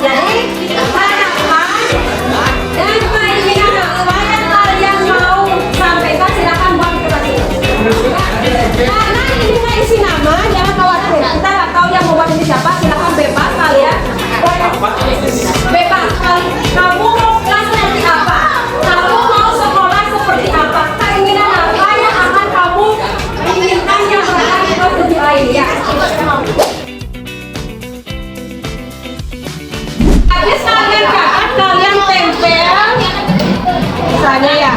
Jadi harapan dan keinginan apa yang kalian mau sampaikan silakan buat kelas ini. Karena ini cuma isi nama, jangan khawatir. Kita nggak tahu yang mau buat ini siapa, silakan bebas kalian. Bebas. Kamu mau kelas seperti apa? Kamu mau sekolah seperti apa? Keinginan apa yang akan kamu inginkan yang akan kita tujuan ya? Habis kalian catat, kalian tempel misalnya ya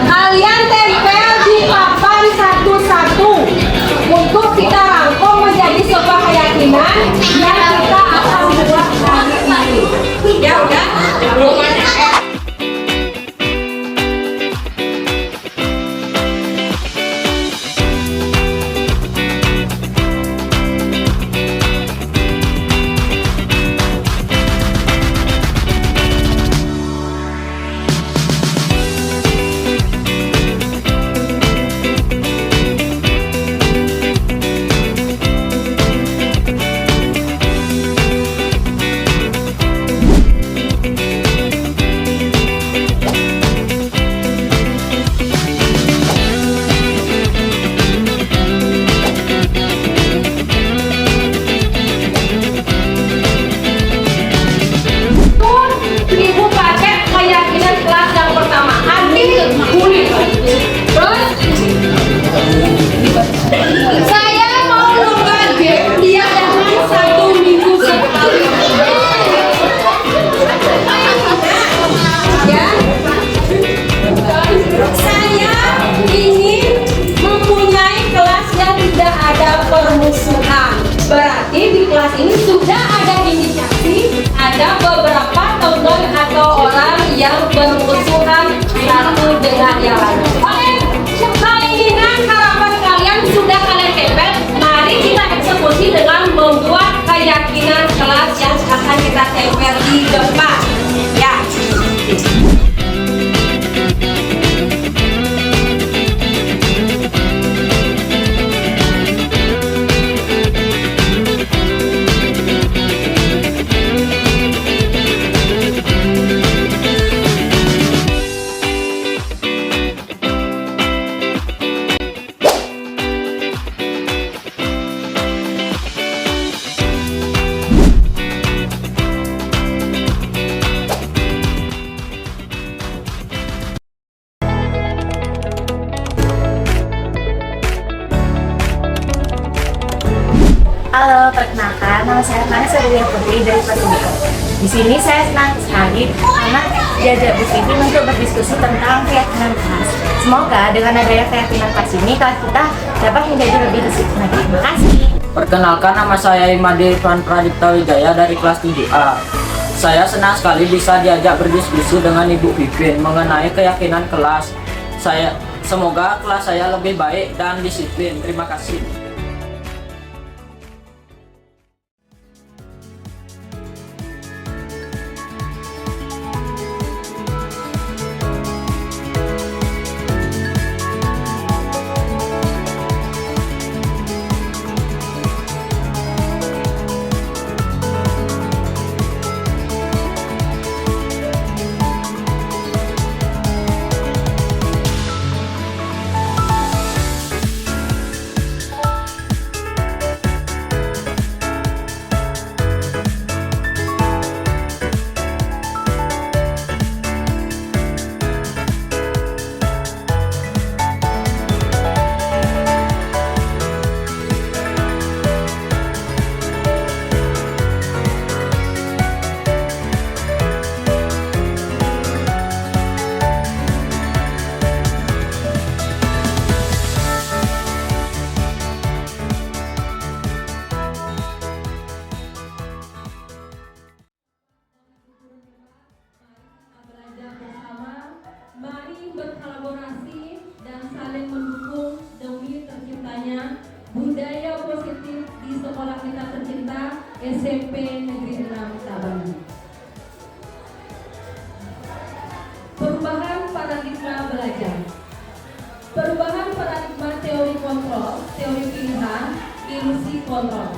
kalian tempel di papan satu-satu untuk kita rangkum menjadi sebuah keyakinan yang kita akan buat hari ini. Ya udah. Berarti di kelas ini sudah ada indikasi ada beberapa teman atau orang yang bermusuhan satu dengan yang lain. Oke, keinginan harapan kalian sudah kalian tempel. Mari kita eksekusi dengan membuat keyakinan kelas yang akan kita tempel di depan. Ya. Halo, perkenalkan, nama saya Vanessa Putri dari Pasifik. Di sini saya senang sekali karena diajak Bu Vivi untuk berdiskusi tentang keyakinan kelas. Semoga dengan adanya keyakinan kelas ini, kelas kita dapat menjadi lebih disiplin lagi. Terima kasih. Perkenalkan, nama saya Imade Irfan Pradipta Wijaya dari kelas 7A. Saya senang sekali bisa diajak berdiskusi dengan Ibu Pipin mengenai keyakinan kelas. Semoga kelas saya lebih baik dan disiplin. Terima kasih. budaya positif di sekolah kita tercinta SMP Negeri 6 Tabanan. Perubahan paradigma belajar. Perubahan paradigma teori kontrol, teori pilihan, ilusi kontrol.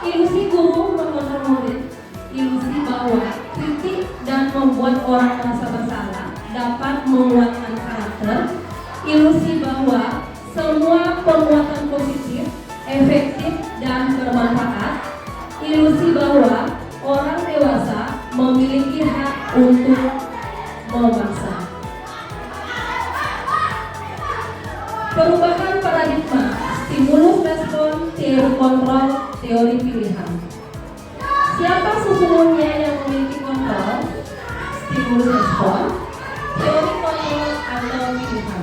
Ilusi guru mengontrol murid, ilusi bahwa kritik dan membuat orang merasa bersalah dapat menguatkan karakter, ilusi bahwa semua penguatan positif, efektif dan bermanfaat, ilusi bahwa orang dewasa memiliki hak untuk memaksa. Perubahan paradigma, stimulus respon, teori kontrol, teori pilihan. Siapa sesungguhnya yang memiliki kontrol, stimulus respon, teori kontrol atau pilihan?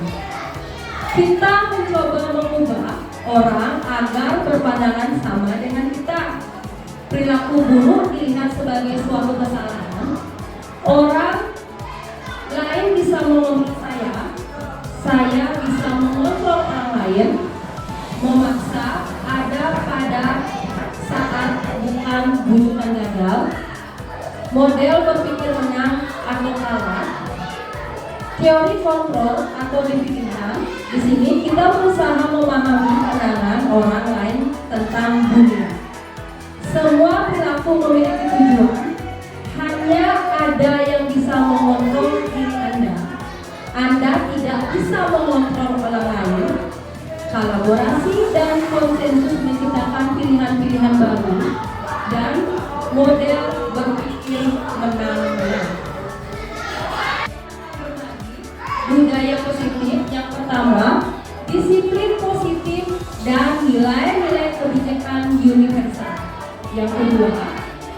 Kita mencoba mengubah orang agar berpandangan sama dengan kita. Perilaku buruk dilihat sebagai suatu kesalahan. Orang lain bisa mengontrol saya bisa mengontrol orang lain. Memaksa ada pada saat bukan bujukan gagal. Model berpikir menang atau kalah. Teori kontrol atau pilihan. Di sini kita berusaha memahami pandangan orang lain tentang dunia. Semua perilaku memiliki tujuan. Hanya ada yang bisa mengontrol diri Anda. Anda tidak bisa mengontrol orang lain. Kolaborasi dan konsensus menciptakan pilihan-pilihan baru dan model berpikir menang-menang. Budaya positif yang pertama, disiplin positif dan nilai-nilai kebijakan universal. Yang kedua,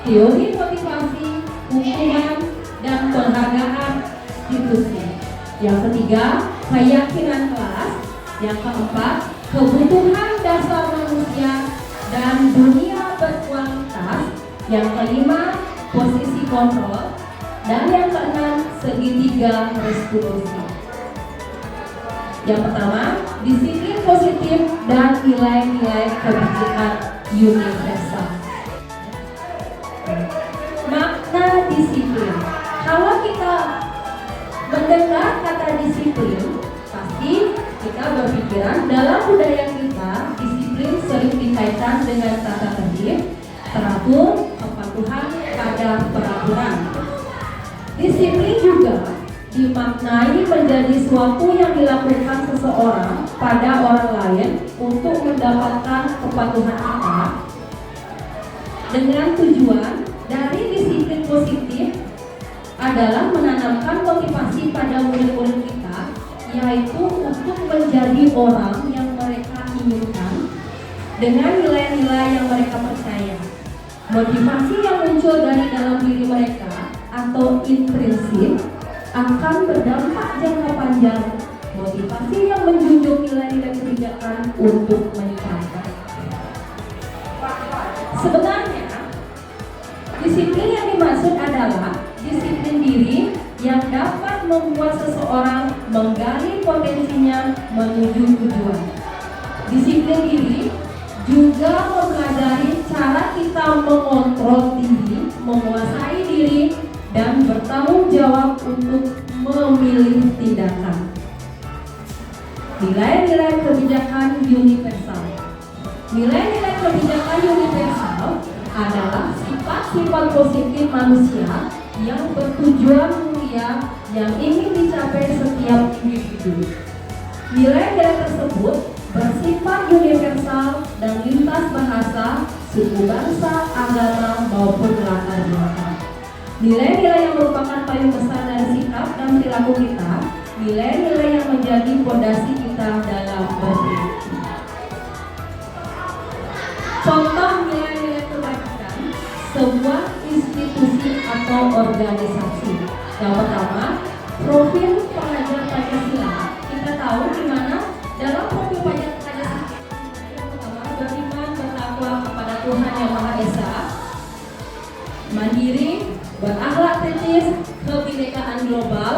teori motivasi, hukuman, dan penghargaan institusi. Yang ketiga, keyakinan kelas. Yang keempat, kebutuhan dasar manusia dan dunia berkualitas. Yang kelima, posisi kontrol. Dan yang keenam, segitiga restitusi. Yang pertama, disiplin positif dan nilai-nilai kebijakan universal. Makna disiplin. Kalau kita mendengar kata disiplin, pasti kita berpikiran dalam budaya kita, disiplin sering dikaitkan dengan tata tertib, teratur, kepatuhan pada peraturan. Disiplin juga dimaknai menjadi suatu yang dilakukan seseorang pada orang lain untuk mendapatkan kepatuhan kita dengan tujuan dari disiplin positif adalah menanamkan motivasi pada murid-murid kita, yaitu untuk menjadi orang yang mereka inginkan dengan nilai-nilai yang mereka percaya. Motivasi yang muncul dari dalam diri mereka atau intrinsik akan berdampak jangka panjang. Motivasi yang menjunjung nilai-nilai kebijakan untuk mencapai. Sebenarnya disiplin yang dimaksud adalah disiplin diri yang dapat membuat seseorang menggali potensinya menuju tujuan. Disiplin diri juga mempelajari cara kita mengontrol diri, menguasai diri, dan bertanggung jawab untuk memilih tindakan. Nilai-nilai kebijakan universal. Nilai-nilai kebijakan universal adalah sifat-sifat positif manusia yang bertujuan mulia yang ingin dicapai setiap individu. Nilai-nilai tersebut bersifat universal dan lintas bahasa, suku bangsa, agama maupun latar belakang. Nilai-nilai yang merupakan payung besar dari sikap dan perilaku kita, nilai-nilai yang menjadi fondasi kita dalam berpikir. Contoh nilai-nilai kebajikan sebuah institusi atau organisasi. Yang pertama, profil pengajar Pancasila. Kita tahu di mana dalam profil pengajar Pancasila. Yang pertama, beriman bertakwa kepada Tuhan Yang Maha Esa, mandiri, berakhlak kritis, kebinekaan global,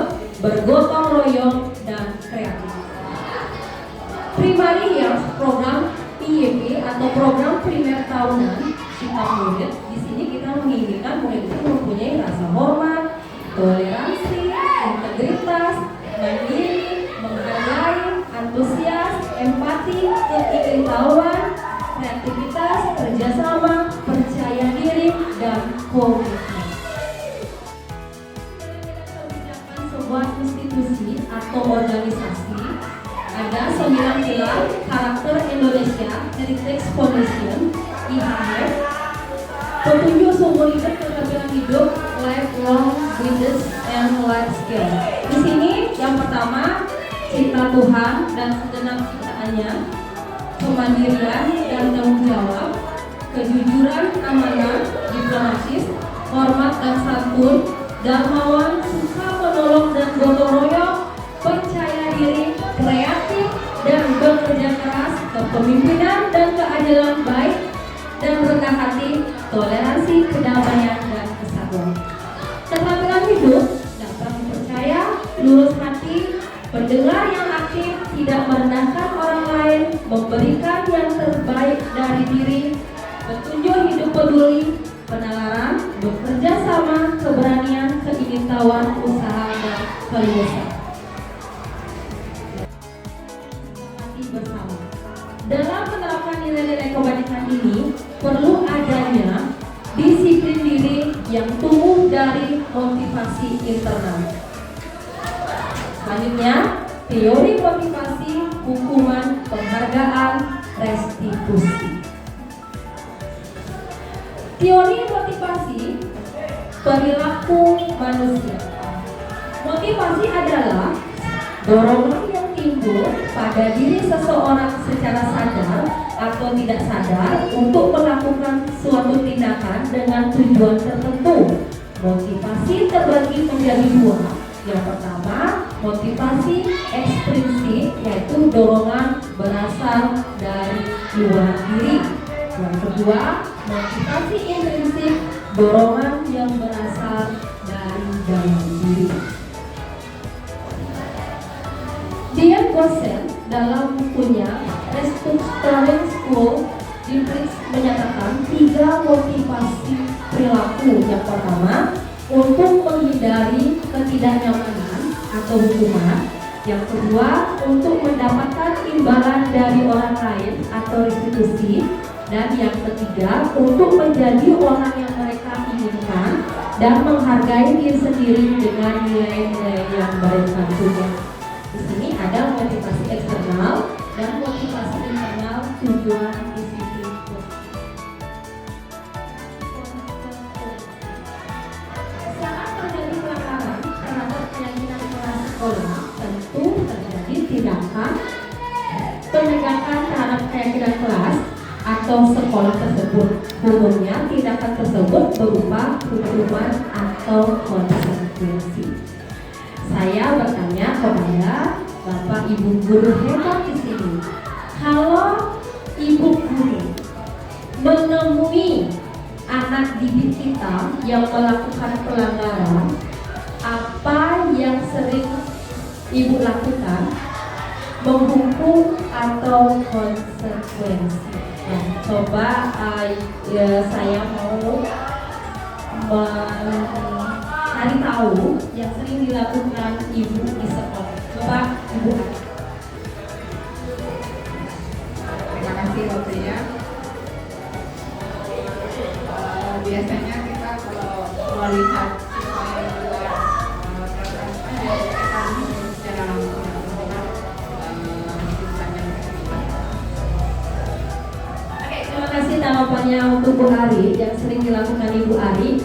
bergotong royong, dan kreatif. Primary Years Program PYP atau program primer tahunan sikap murid. Di sini kita menginginkan murid itu mempunyai rasa hormat, toleransi, integritas, mandiri, menghargai, antusias, empati, keingin tahuan, organisasi, ada 9 pilar karakter Indonesia Heritage Foundation (IHF), petunjuk seumur hidup keterampilan hidup lifelong business and life skill. Di sini yang pertama cinta Tuhan dan segenap ciptaannya, kemandirian dan tanggung jawab, kejujuran, amanah, diplomatis, hormat dan santun, dermawan, suka menolong dan gotong royong, percaya diri, kreatif dan bekerja keras, kepemimpinan dan keadilan baik, dan rendah hati, toleransi, kedamaian dan kesatuan. Keterampilan hidup dapat dipercaya, lurus hati, pendengar yang aktif, tidak merendahkan orang lain, memberikan yang terbaik dari diri, petunjuk hidup peduli, penalaran, bekerja sama, keberanian, keingintahuan, usaha dan keluasan. Bersama. Dalam menerapkan nilai-nilai kebajikan ini, perlu adanya disiplin diri yang tumbuh dari motivasi internal. Selanjutnya, teori motivasi, hukuman, penghargaan, restitusi. Teori motivasi perilaku manusia. Motivasi adalah dorongan yang timbul pada diri seseorang secara sadar atau tidak sadar untuk melakukan suatu tindakan dengan tujuan tertentu. Motivasi terbagi menjadi dua. Yang pertama, motivasi ekstrinsik, yaitu dorongan berasal dari luar diri. Yang kedua, motivasi intrinsik, dorongan yang berasal dari dalam diri. Dian Gossen dalam bukunya Restructuring School Dimpris menyatakan 3 motivasi perilaku. Yang pertama, untuk menghindari ketidaknyamanan atau hukuman. Yang kedua, untuk mendapatkan imbalan dari orang lain atau restitusi. Dan yang ketiga, untuk menjadi orang yang mereka inginkan dan menghargai diri sendiri dengan nilai-nilai yang mereka punya. Di sini ada motivasi eksternal dan motivasi internal, tujuan, disiplin. Saat terjadi pelanggaran terhadap keyakinan kelas sekolah, tentu terjadi tindakan penegakan terhadap keyakinan kelas atau sekolah tersebut. Umumnya tindakan tersebut berupa hukuman atau konsekuensi. Saya bertanya kepada Bapak Ibu guru hebat di sini, kalau Ibu guru menemui anak didik kita yang melakukan pelanggaran, apa yang sering Ibu lakukan? Menghukum atau konsekuensi? Nah, coba saya mau mencari tahu yang sering dilakukan Ibu di sekolah. Coba Ibu. Terima kasih waktunya. Biasanya kita kalau melihat siswa yang keluar secara langsung Terima kasih. Tanggapannya untuk Bu Ari, yang sering dilakukan Ibu Ari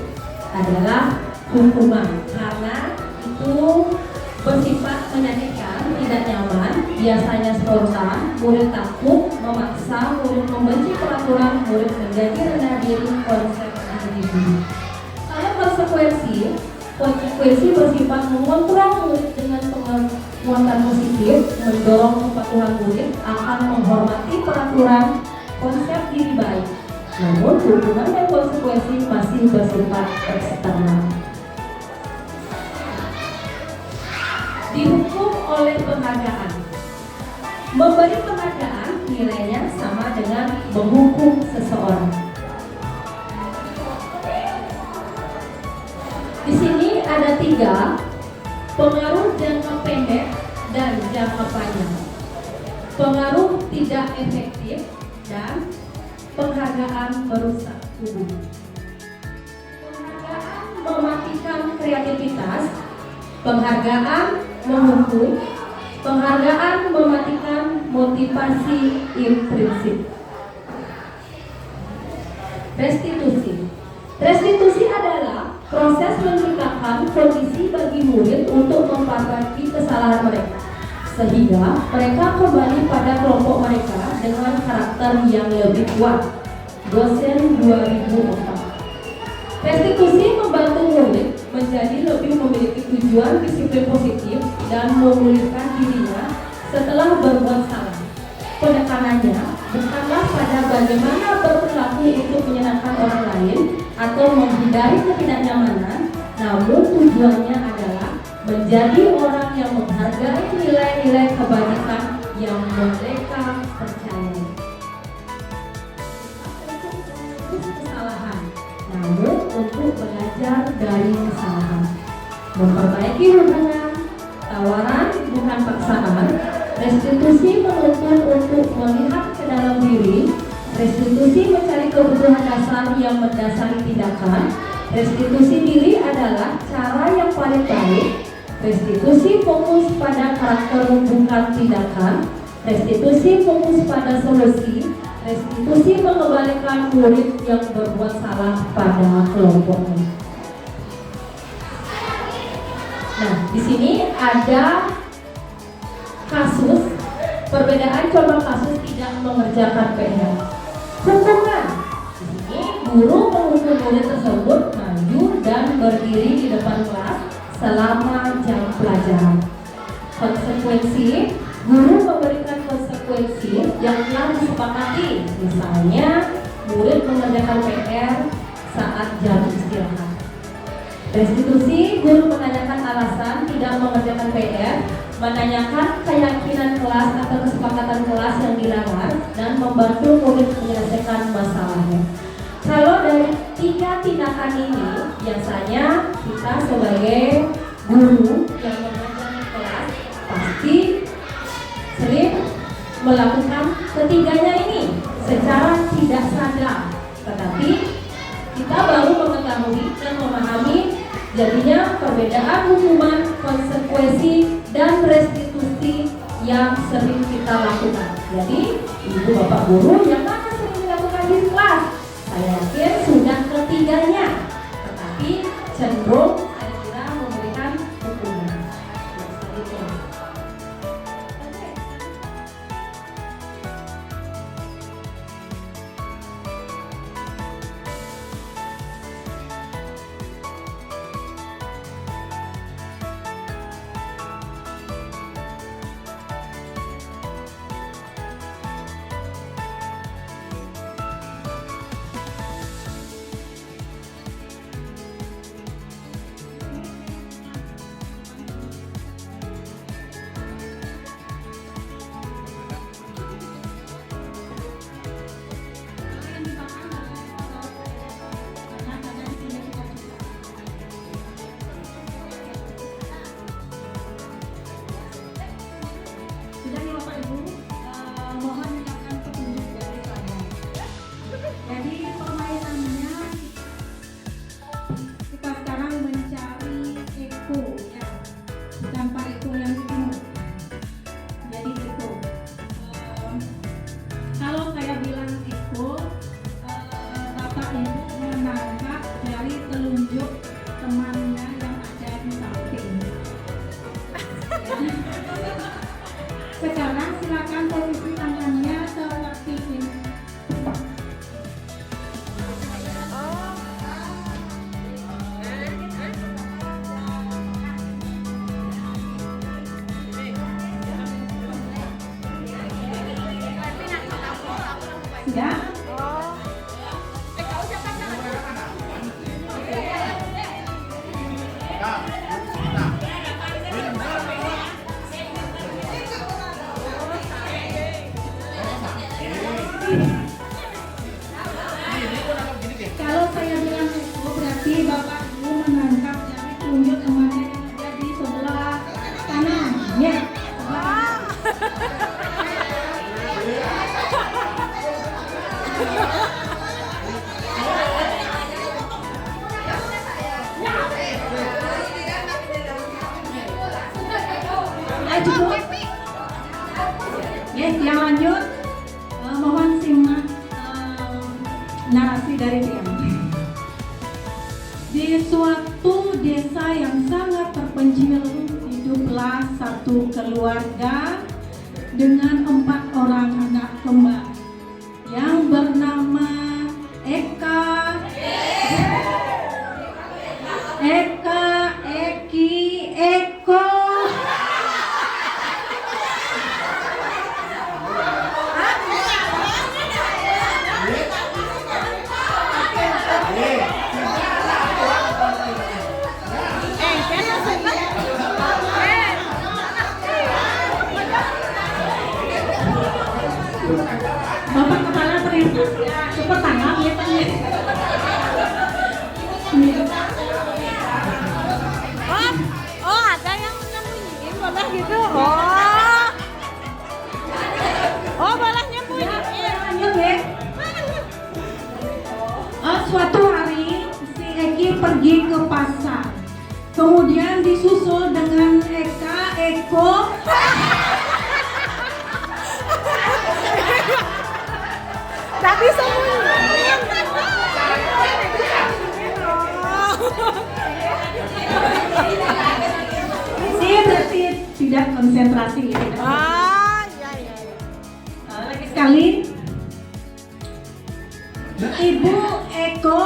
adalah hukuman, karena itu bersifat menyakitkan, tidak nyaman, biasanya spontan, murid takut, memaksa, murid membenci peraturan, murid menjadi rendah diri, konsep individu. Kalau konsekuensi bersifat mengontrol murid dengan penguatan positif, mendorong kepatuhan murid akan menghormati peraturan, konsep diri baik. Namun hukuman dan konsekuensi masih bersifat eksternal. Dihukum oleh penghargaan. Memberi penghargaan nilainya sama dengan menghukum seseorang. Di sini ada 3, pengaruh jangka pendek dan jangka panjang, pengaruh tidak efektif, dan penghargaan merusak tubuh. Penghargaan mematikan kreativitas, penghargaan menghukum, Penghargaan mematikan motivasi intrinsik. Restitusi. Restitusi adalah proses menciptakan kondisi bagi murid untuk memperbaiki kesalahan mereka, sehingga mereka kembali pada kelompok mereka dengan karakter yang lebih kuat. Dosen 2004. Restitusi membantu murid menjadi lebih memiliki tujuan disiplin positif dan memulihkan dirinya setelah berbuat salah. Penekanannya bukanlah pada bagaimana berperilaku untuk menyenangkan orang lain atau menghindari ketidaknyamanan, namun tujuannya adalah menjadi orang yang menghargai nilai-nilai kebajikan yang mereka percayai. Kesalahan, namun untuk belajar dari kesalahan. Memperbaiki hubungan, tawaran bukan paksaan. Restitusi menuntun untuk melihat ke dalam diri. Restitusi mencari kebutuhan dasar yang mendasari tindakan. Restitusi diri adalah cara yang paling baik. Restitusi fokus pada karakter bukan tindakan. Restitusi fokus pada solusi. Restitusi mengembalikan murid yang berbuat salah pada kelompoknya. Nah, di sini ada kasus perbedaan contoh kasus tidak mengerjakan PR. Hukuman. Di sini guru menghukum murid tersebut maju dan berdiri di depan kelas selama jam pelajaran. Konsekuensi, guru memberikan konsekuensi yang telah disepakati. Misalnya, murid mengerjakan PR saat jam istirahat. Restitusi, guru menanyakan alasan tidak mengerjakan PR, menanyakan keyakinan kelas atau kesepakatan kelas yang dilanggar, dan membantu murid menyelesaikan masalahnya. Kalau dari 3 tindakan ini, biasanya kita sebagai guru yang mengajar kelas pasti sering melakukan ketiganya ini secara tidak sadar, tetapi kita baru mengetahui dan memahami jadinya perbedaan hukuman, konsekuensi, dan restitusi yang sering kita lakukan. Jadi, ibu bapak guru yang mana sering dilakukan di kelas? Saya yakin sudah ketiganya, tetapi cenderung saya kira memberikan hukuman. Selanjutnya. Sudah nih Bapak Ibu, mohon dengarkan petunjuk dari saya. Jadi permainannya kita sekarang mencari Eko ya, bukan Pak Eko yang di timur. Jadi Eko. Kalau saya bilang Eko, Bapak Ibu menangkap dari telunjuk temannya yang ada di samping. Sekarang silakan posisi tangannya seperti ini. Sudah? Kalau saya bilang itu berarti Bapak Ibu menangkap dari telunjuk temannya yang ada di sebelah kanan. Ya. Cukup. Yes, yang lanjut, mohon simak narasi dari Tiang. Di suatu desa yang sangat terpencil, hiduplah satu keluarga dengan 4 orang anak kembar yang bernama Eka, Eki, Eko. Bapak kepala perintah ya, cepat tanggap ya Pak. Oh, ada yang nyembunyiin boleh gitu. Oh, boleh nyembunyiin. Lanjut ya. Suatu hari si Eki pergi ke pasar, kemudian disusul dengan Eka, Eko. Tapi sembunyiin. Si berarti tidak konsentrasi. Ah, iya. Lagi sekali. Ibu Eko.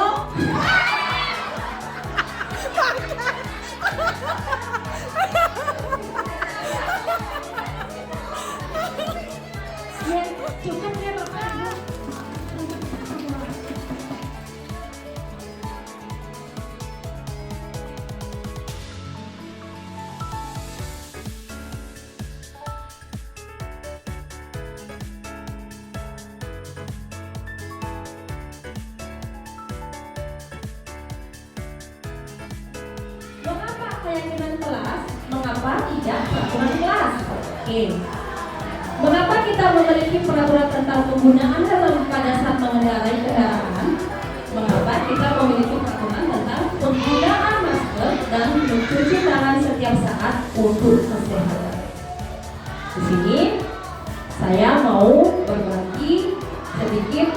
Ya, cukup ya Bapak Ibu. Mengapa keyakinan kelas? Mengapa tidak peraturan kelas? Oke. Mengapa kita memiliki peraturan tentang penggunaan helm pada saat mengendarai kendaraan? Mengapa kita memiliki peraturan tentang penggunaan masker dan mencuci tangan setiap saat untuk kesehatan? Di sini saya mau berbagi sedikit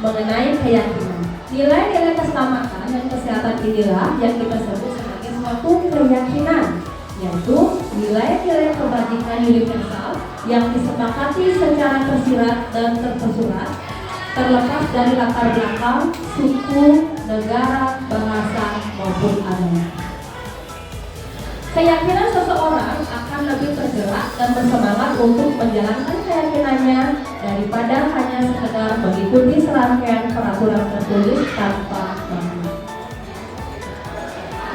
mengenai keyakinan. Nilai-nilai keselamatan dan kesehatan inilah yang kita sebut sebagai suatu keyakinan, yaitu nilai-nilai kebajikan universal yang disepakati secara tersirat dan tersurat, terlepas dari latar belakang, suku, negara, bahasa, maupun agama. Keyakinan seseorang akan lebih tergerak dan bersemangat untuk menjalankan keyakinannya daripada hanya sekedar mengikuti serangkaian peraturan tertulis tanpa makna.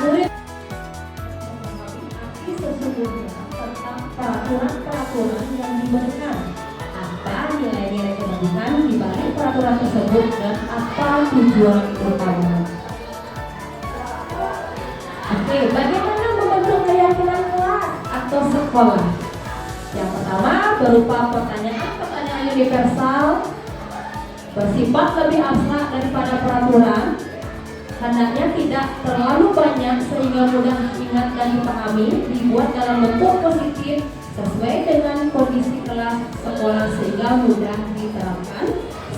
Murid memahami sesungguhnya tentang peraturan-peraturan yang diberikan, apa nilai-nilai kebajikan di balik peraturan tersebut dan apa tujuan utamanya. Oke, bagaimana membentuk keyakinan kelas atau sekolah? Yang pertama berupa pertanyaan-pertanyaan universal bersifat lebih abstrak daripada peraturan. Hendaknya tidak terlalu banyak sehingga mudah diingat dan dipahami, dibuat dalam bentuk positif sesuai dengan kondisi kelas sekolah sehingga mudah diterapkan.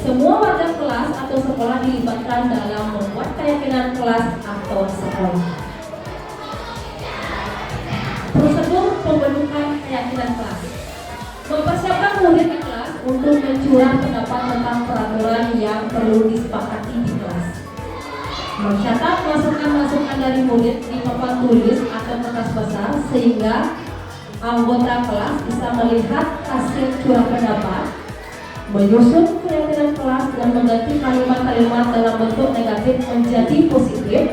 Semua warga kelas atau sekolah dilibatkan dalam membuat keyakinan kelas atau sekolah. Prosedur pembentukan keyakinan kelas. Mempersiapkan murid di kelas untuk mencurah pendapat tentang peraturan yang perlu disepakati di kelas. Mencatat masukan-masukan dari murid di papan tulis atau kertas besar sehingga anggota kelas bisa melihat hasil curah pendapat. Menyusun keyakinan kelas dan mengganti kalimat-kalimat dalam bentuk negatif menjadi positif.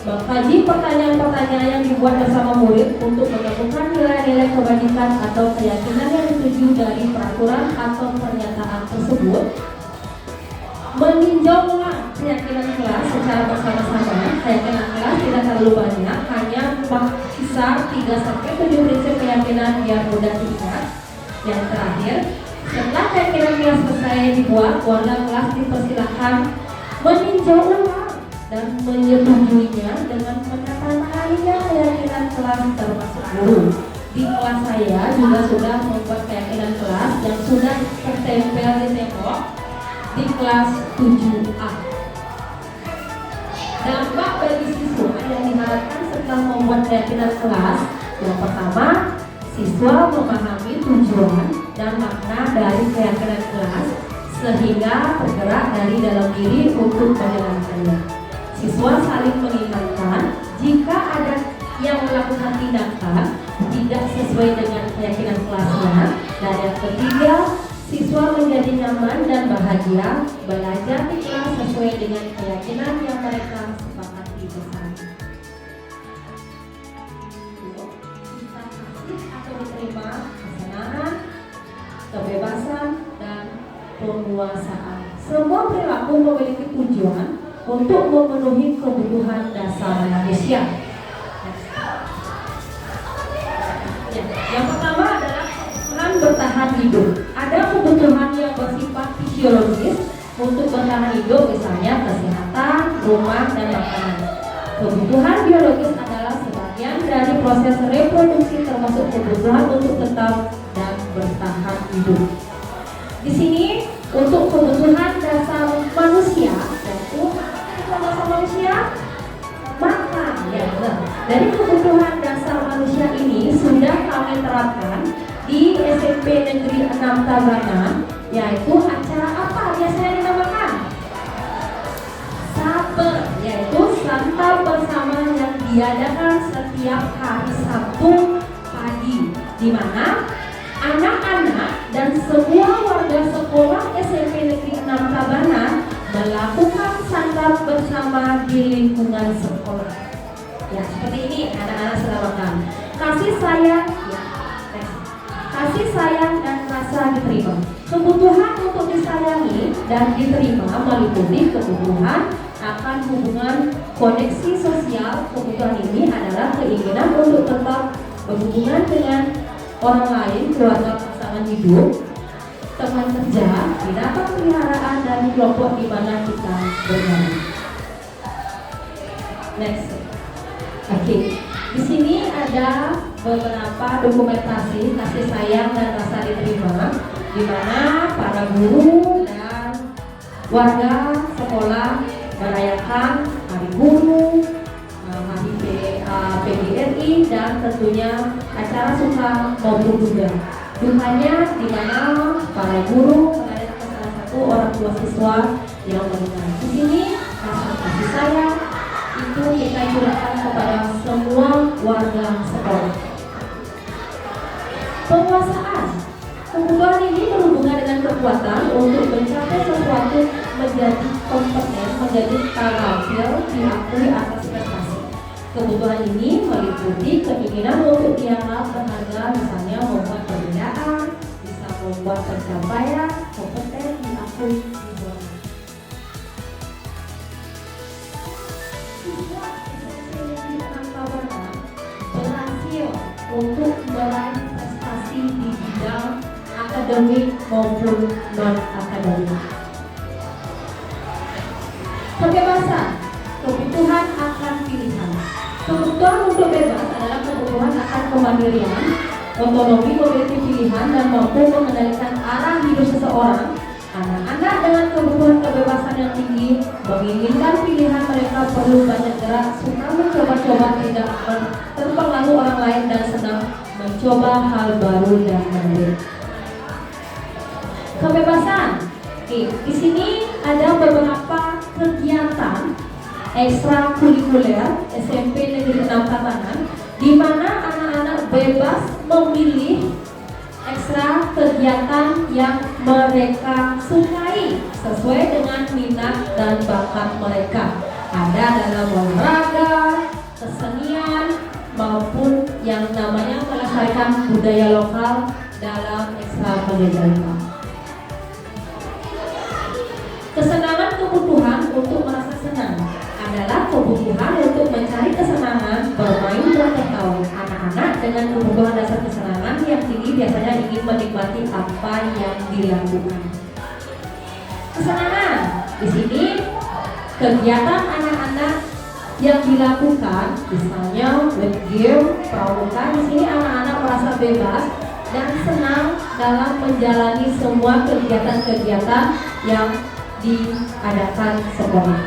Mengkaji pertanyaan-pertanyaan yang dibuat bersama murid untuk menemukan nilai-nilai kebajikan atau keyakinan yang dituju dari peraturan atau pernyataan tersebut. Meninjau ulang keyakinan kelas secara bersama-sama. Keyakinan kelas tidak terlalu banyak, hanya kisar 3-7 prinsip keyakinan yang mudah diingat. Yang terakhir, setelah keyakinan kelas selesai dibuat, warga kelas dipersilahkan meninjau ulang dan menyetujuinya dengan menandatangani keyakinan kelas termasuk guru. Di kelas saya juga sudah membuat keyakinan kelas yang sudah tertempel di tembok di kelas 7A. Dampak bagi siswa yang diharapkan setelah membuat keyakinan kelas, yang pertama, siswa memahami tujuan dan makna dari keyakinan kelas sehingga bergerak dari dalam diri untuk menjalankannya. Siswa saling mengingatkan jika ada yang melakukan tindakan tidak sesuai dengan keyakinan kelasnya. Dan yang ketiga, siswa menjadi nyaman dan bahagia belajar di kelas sesuai dengan keyakinan yang mereka sepakati bersama. Kita kasih atau diterima kesenangan, kebebasan, dan penguasaan. Semua perilaku memiliki tujuan untuk memenuhi kebutuhan dasar manusia. Yang pertama adalah kebutuhan bertahan hidup. Ada kebutuhan yang bersifat fisiologis untuk bertahan hidup, misalnya kesehatan, rumah, dan makanan. Kebutuhan biologis adalah sebagian dari proses reproduksi, termasuk kebutuhan untuk tetap dan bertahan hidup. Di sini untuk kebutuhan dasar manusia, yaitu dasar manusia makan, ya benar. Dari kebutuhan dasar manusia ini sudah kami terapkan di SMP Negeri 6 Tabanan, yaitu acara apa biasanya dinamakan? Saper, yaitu santap bersama yang diadakan setiap hari Sabtu pagi, di mana anak-anak dan semua warga sekolah SMP Negeri 6 Tabanan melakukan santap bersama di lingkungan sekolah. Ya, seperti ini anak-anak sedang makan. Kasih sayang, ya, kasih sayang dan rasa diterima. Kebutuhan untuk disayangi dan diterima meliputi kebutuhan akan hubungan koneksi sosial. Kebutuhan ini adalah keinginan untuk tetap berhubungan dengan orang lain, keluarga, pasangan hidup, teman kerja, binatang peliharaan, dan kelompok di mana kita berada. Next. Oke. Di sini ada beberapa dokumentasi kasih sayang dan rasa diterima, di mana para guru dan warga sekolah merayakan Hari Guru, Hari PGRI, dan tentunya acara suka maupun duka. Dukanya di mana para guru mengadakan salah satu orang tua siswa yang meninggal. Di sini rasa kasih sayang itu kita curahkan kepada semua warga sekolah. Penguasaan. Kebutuhan ini berhubungan dengan kekuatan untuk mencapai sesuatu, menjadi kompeten, menjadi terampil, diakui atas prestasi. Kebutuhan ini meliputi keinginan untuk dianggap berharga, misalnya membuat perbedaan, bisa membuat pencapaian, kompeten, diakui, dihormati. Siswa SMP Negeri 6 Tabanan berhasil untuk meraih prestasi di bidang akademik maupun non-akademik. Kebebasan, kebutuhan akan pilihan. Kebutuhan untuk bebas adalah kebutuhan akan kemandirian, otonomi, memiliki pilihan, dan mampu mengendalikan arah hidup seseorang. Anak-anak dengan kebutuhan kebebasan yang tinggi menginginkan pilihan, mereka perlu banyak gerak, suka mencoba-coba, tidak terpengaruh orang lain, dan senang mencoba hal baru dan menarik. Kebebasan. Oke, di sini ada beberapa kegiatan ekstrakurikuler SMP Negeri 6 Tabanan, di mana anak-anak bebas memilih ekstra kegiatan yang mereka sukai sesuai dengan minat dan bakat mereka. Ada dalam olahraga, kesenian, maupun yang namanya melestarikan budaya lokal dalam ekstrakurikuler. Kesenangan, kebutuhan untuk merasa senang adalah kebutuhan untuk mencari kesenangan, bermain, bertertawa. Anak-anak dengan kebutuhan dasar kesenangan yang tinggi biasanya ingin menikmati apa yang dilakukan. Kesenangan di sini kegiatan anak-anak yang dilakukan, misalnya with game, pramuka. Di sini anak-anak merasa bebas dan senang dalam menjalani semua kegiatan-kegiatan yang diadakan sekolah.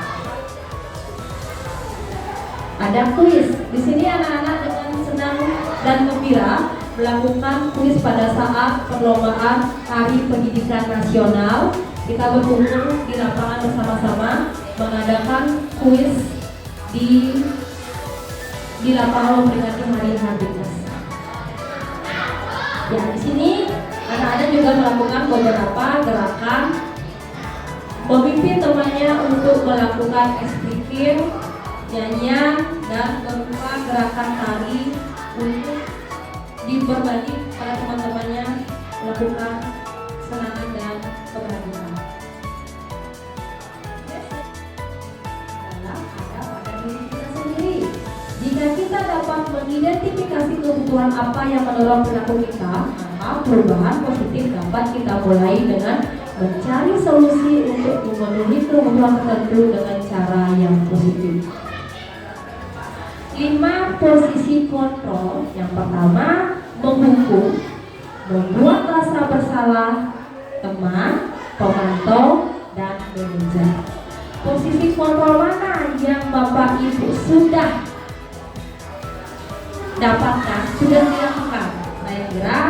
Ada kuis. Di sini anak-anak dengan senang dan gembira melakukan kuis pada saat perlombaan Hari Pendidikan Nasional. Kita berkumpul di lapangan bersama-sama mengadakan kuis di lapangan memperingati Hari Habitat. Ya, di sini anak-anak juga melakukan beberapa gerakan, memimpin temannya untuk melakukan eksplisit, nyanyian, dan berupa gerakan tari untuk diberbagi pada teman-temannya melakukan kesenangan dan kebahagiaan. Adalah ada pada diri kita sendiri. Jika kita dapat mengidentifikasi kebutuhan apa yang mendorong perilaku kita, maka perubahan positif dapat kita mulai dengan mencari solusi untuk memenuhi kebutuhan tertentu dengan cara yang positif. 5 posisi kontrol. Yang pertama, menghukum, membuat rasa bersalah teman, pemantau, dan manajer. Posisi kontrol mana yang Bapak Ibu sudah dapatkan, sudah dilakukan? Saya kira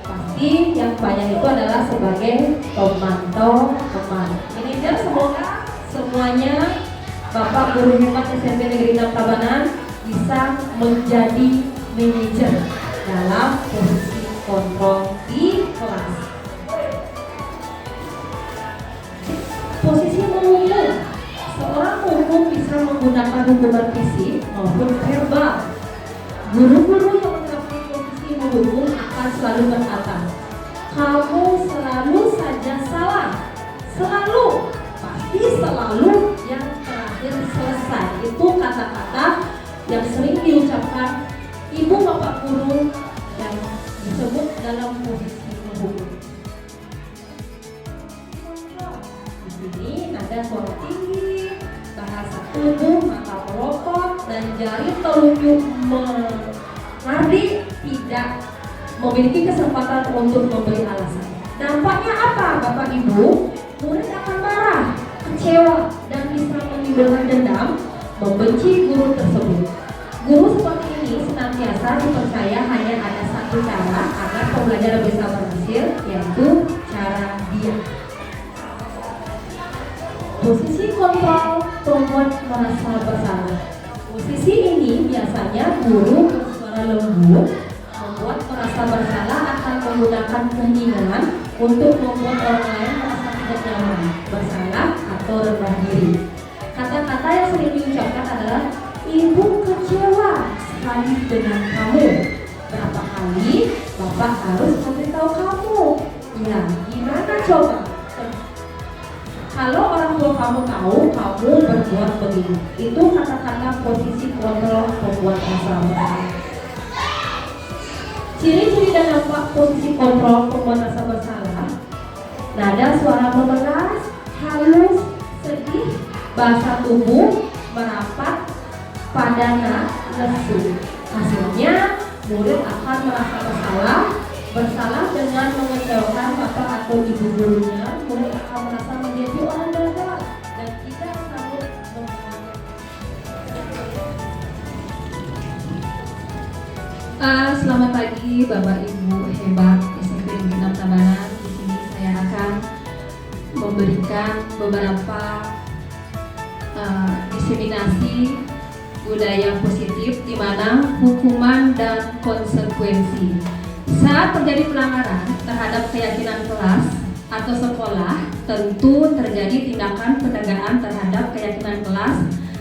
pasti yang banyak itu adalah sebagai pemantau teman. Manajer, semoga semuanya Bapak Guru Hemat SMP Negeri 6 Tabanan bisa menjadi manajer dalam posisi kontrol di kelas. Posisi menghukum. Seorang penghukum bisa menggunakan hukuman fisik maupun verbal. Guru-guru yang menerapkan posisi menghukum akan selalu berkata, kamu selalu saja salah. Selalu, pasti selalu yang terakhir selesai. Itu kata-kata yang sering diucapkan ibu bapak guru yang disebut dalam posisi menghukum. Di sini ada suara tinggi, bahasa tubuh, mata melotot, dan jari telunjuk mengardi, tidak memiliki kesempatan untuk memberi alasan. Dampaknya apa, Bapak Ibu? Murid akan marah, kecewa, dan bisa menimbulkan dendam, membenci guru tersebut. Guru seperti ini senantiasa dipercaya hanya ada satu cara agar pembelajaran bisa berhasil, yaitu cara diam. Posisi kontrol membuat merasa bersalah. Posisi ini biasanya guru bersuara lembut, membuat merasa bersalah akan menggunakan keheningan untuk membuat orang lain merasa tidak nyaman, bersalah, atau rendah diri. Kata-kata yang sering diucapkan adalah, ibu kecewa sekali dengan kamu. Berapa kali Bapak harus memberitahu kamu? Ya, gimana coba? Kalau orang tua kamu tahu kamu berbuat begini. Itu kata-kata posisi kontrol membuat rasa bersalah. Ciri-ciri dan dampak posisi kontrol membuat rasa bersalah: nada suara memeras, halus, sedih, bahasa tubuh merapat, padana, lesu. Hasilnya murid akan merasa bersalah dengan mengecewakan bapak atau ibu gurunya. Murid akan merasa menjadi orang gagal dan tidak sanggup memahami. Selamat pagi Bapak Ibu hebat SMP Negeri 6 Tabanan. Di sini saya akan memberikan beberapa diseminasi budaya positif di mana hukuman dan konsekuensi. Saat terjadi pelanggaran terhadap keyakinan kelas atau sekolah, tentu terjadi tindakan penegakan terhadap keyakinan kelas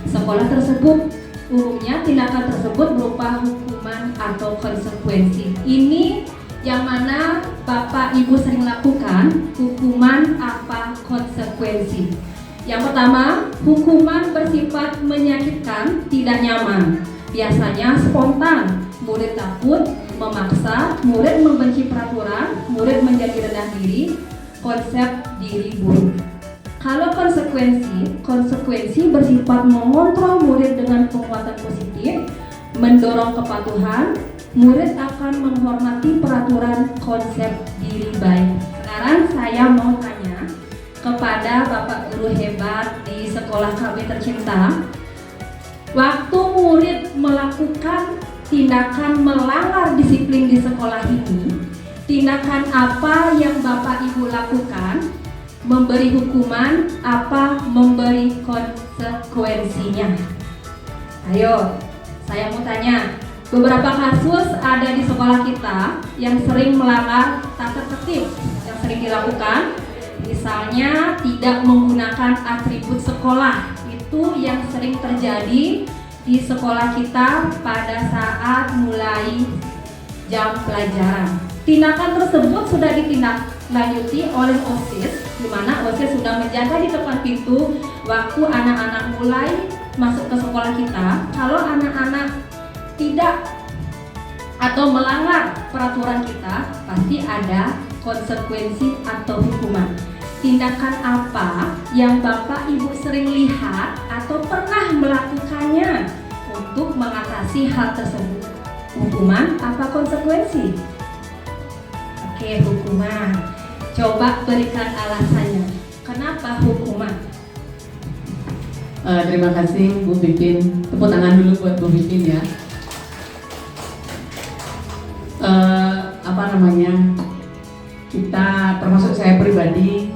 sekolah tersebut. Umumnya tindakan tersebut berupa hukuman atau konsekuensi. Ini yang mana Bapak Ibu sering lakukan, hukuman apa konsekuensi. Yang pertama, hukuman bersifat menyakitkan, tidak nyaman. Biasanya spontan, murid takut, memaksa, murid membenci peraturan, murid menjadi rendah diri, konsep diri buruk. Kalau konsekuensi bersifat mengontrol murid dengan penguatan positif, mendorong kepatuhan, murid akan menghormati peraturan konsep diri baik. Sekarang saya mau tanya kepada Bapak Guru hebat di sekolah kami tercinta, waktu murid melakukan tindakan melanggar disiplin di sekolah ini, tindakan apa yang Bapak Ibu lakukan? Memberi hukuman apa memberi konsekuensinya? Ayo, saya mau tanya. Beberapa kasus ada di sekolah kita yang sering melanggar tata tertib yang sering dilakukan. Misalnya tidak menggunakan atribut sekolah. Itu yang sering terjadi di sekolah kita pada saat mulai jam pelajaran. Tindakan tersebut sudah ditindaklanjuti oleh OSIS, di mana OSIS sudah menjaga di depan pintu waktu anak-anak mulai masuk ke sekolah kita. Kalau anak-anak tidak atau melanggar peraturan kita, pasti ada konsekuensi atau hukuman. Tindakan apa yang Bapak Ibu sering lihat atau pernah melakukannya untuk mengatasi hal tersebut? Hukuman apa konsekuensi? Oke, hukuman. Coba berikan alasannya. Kenapa hukuman? Terima kasih Bu Pipin. Tepuk tangan dulu buat Bu Pipin ya. Kita termasuk saya pribadi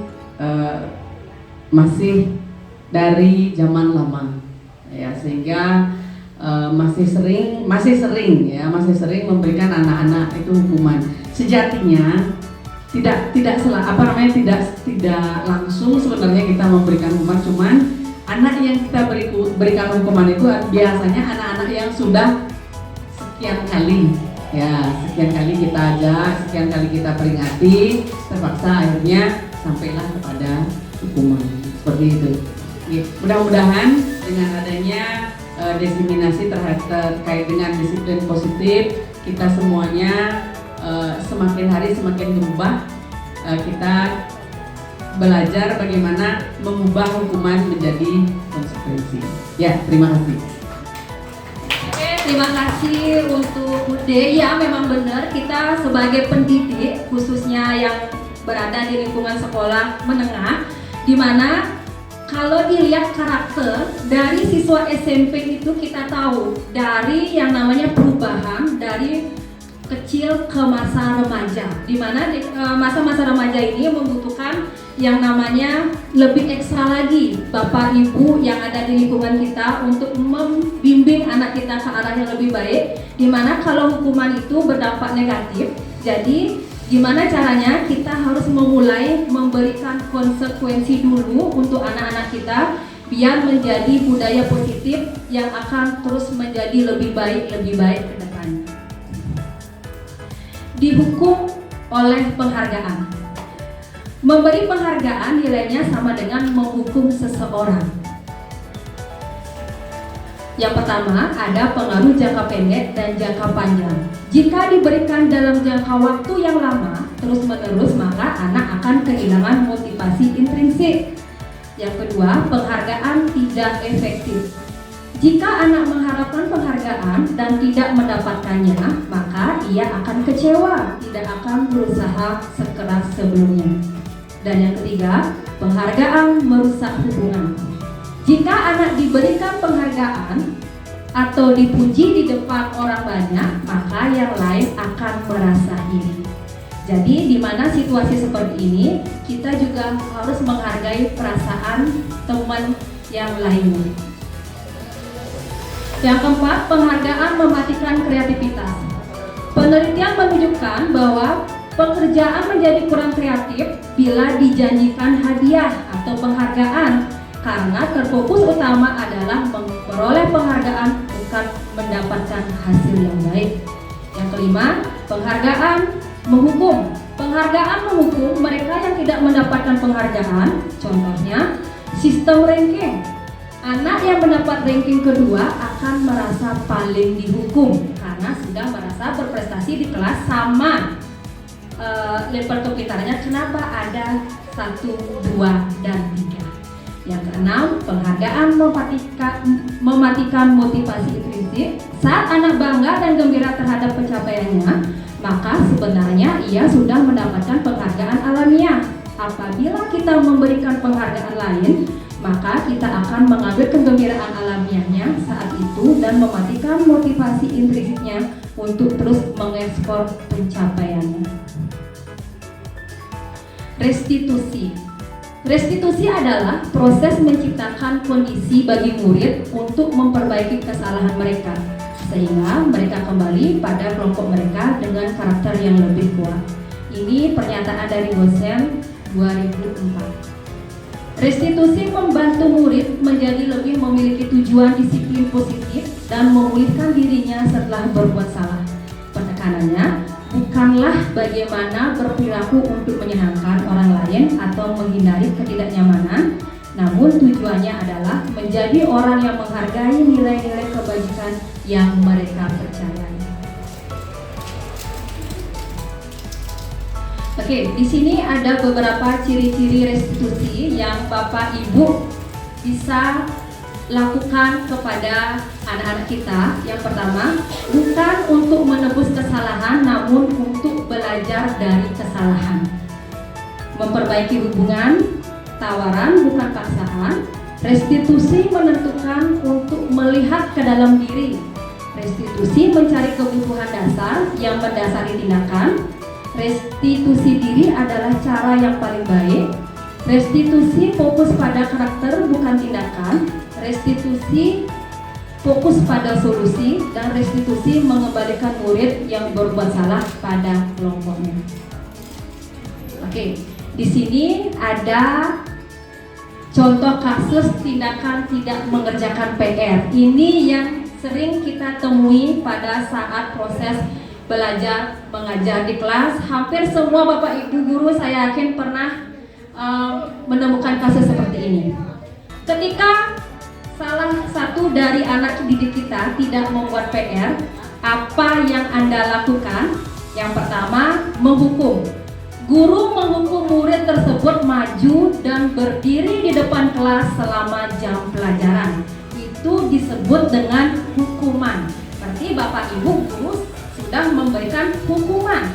masih dari zaman lama ya, sehingga masih sering memberikan anak-anak itu hukuman. Sejatinya tidak langsung sebenarnya kita memberikan hukuman, cuman anak yang kita berikan hukuman itu biasanya anak-anak yang sudah sekian kali kita ajak, sekian kali kita peringati, terpaksa akhirnya sampailah kepada hukuman seperti itu. Mudah-mudahan dengan adanya diseminasi terkait dengan disiplin positif, kita semuanya semakin hari semakin berubah. Kita belajar bagaimana mengubah hukuman menjadi konsekuensi. Ya, terima kasih. Oke, terima kasih untuk Bude. Ya, memang benar kita sebagai pendidik, khususnya yang berada di lingkungan sekolah menengah, di mana kalau dilihat karakter dari siswa SMP itu kita tahu dari yang namanya perubahan dari kecil ke masa remaja, di mana masa-masa remaja ini membutuhkan yang namanya lebih ekstra lagi Bapak Ibu yang ada di lingkungan kita untuk membimbing anak kita ke arah yang lebih baik, di mana kalau hukuman itu berdampak negatif. Jadi gimana caranya kita harus memulai memberikan konsekuensi dulu untuk anak-anak kita biar menjadi budaya positif yang akan terus menjadi lebih baik ke depannya. Dihukum oleh penghargaan. Memberi penghargaan nilainya sama dengan menghukum seseorang. Yang pertama, ada pengaruh jangka pendek dan jangka panjang. Jika diberikan dalam jangka waktu yang lama, terus-menerus, maka anak akan kehilangan motivasi intrinsik. Yang kedua, penghargaan tidak efektif. Jika anak mengharapkan penghargaan dan tidak mendapatkannya, maka ia akan kecewa, tidak akan berusaha sekeras sebelumnya. Dan yang ketiga, penghargaan merusak hubungan. Jika anak diberikan penghargaan atau dipuji di depan orang banyak, maka yang lain akan merasa iri. Jadi di mana situasi seperti ini, kita juga harus menghargai perasaan teman yang lainnya. Yang keempat, penghargaan mematikan kreativitas. Penelitian menunjukkan bahwa pekerjaan menjadi kurang kreatif bila dijanjikan hadiah atau penghargaan, karena terfokus utama adalah memperoleh penghargaan, bukan mendapatkan hasil yang baik. Yang kelima, penghargaan menghukum. Penghargaan menghukum mereka yang tidak mendapatkan penghargaan. Contohnya, sistem ranking. Anak yang mendapat ranking kedua akan merasa paling dihukum karena sudah merasa berprestasi di kelas sama level kepintarannya. Kenapa ada 1, 2, dan 3? Yang keenam, penghargaan mematikan motivasi intrinsik. Saat anak bangga dan gembira terhadap pencapaiannya, maka sebenarnya ia sudah mendapatkan penghargaan alamiah. Apabila kita memberikan penghargaan lain, maka kita akan mengambil kegembiraan alamiahnya saat itu dan mematikan motivasi intrinsiknya untuk terus mengekspor pencapaiannya. Restitusi. Restitusi adalah proses menciptakan kondisi bagi murid untuk memperbaiki kesalahan mereka, sehingga mereka kembali pada kelompok mereka dengan karakter yang lebih kuat. Ini pernyataan dari Gosen 2004. Restitusi membantu murid menjadi lebih memiliki tujuan disiplin positif dan memulihkan dirinya setelah berbuat salah. Penekanannya bukanlah bagaimana berperilaku untuk menyenangkan orang lain atau menghindari ketidaknyamanan, namun tujuannya adalah menjadi orang yang menghargai nilai-nilai kebajikan yang mereka percayai. Oke, di sini ada beberapa ciri-ciri restitusi yang Bapak Ibu bisa lakukan kepada anak-anak kita. Yang pertama, bukan untuk menebus kesalahan, namun untuk belajar dari kesalahan. Memperbaiki hubungan, tawaran bukan paksaan. Restitusi menentukan untuk melihat ke dalam diri. Restitusi mencari kebutuhan dasar yang mendasari tindakan. Restitusi diri adalah cara yang paling baik. Restitusi fokus pada karakter bukan tindakan. Restitusi fokus pada solusi, dan restitusi mengembalikan murid yang berbuat salah pada kelompoknya. Oke, di sini ada contoh kasus tindakan tidak mengerjakan PR. Ini yang sering kita temui pada saat proses belajar mengajar di kelas. Hampir semua Bapak Ibu guru saya yakin pernah menemukan kasus seperti ini. Ketika salah satu dari anak didik kita tidak membuat PR, apa yang Anda lakukan? Yang pertama, menghukum. Guru menghukum murid tersebut maju dan berdiri di depan kelas selama jam pelajaran. Itu disebut dengan hukuman. Berarti Bapak Ibu guru sudah memberikan hukuman.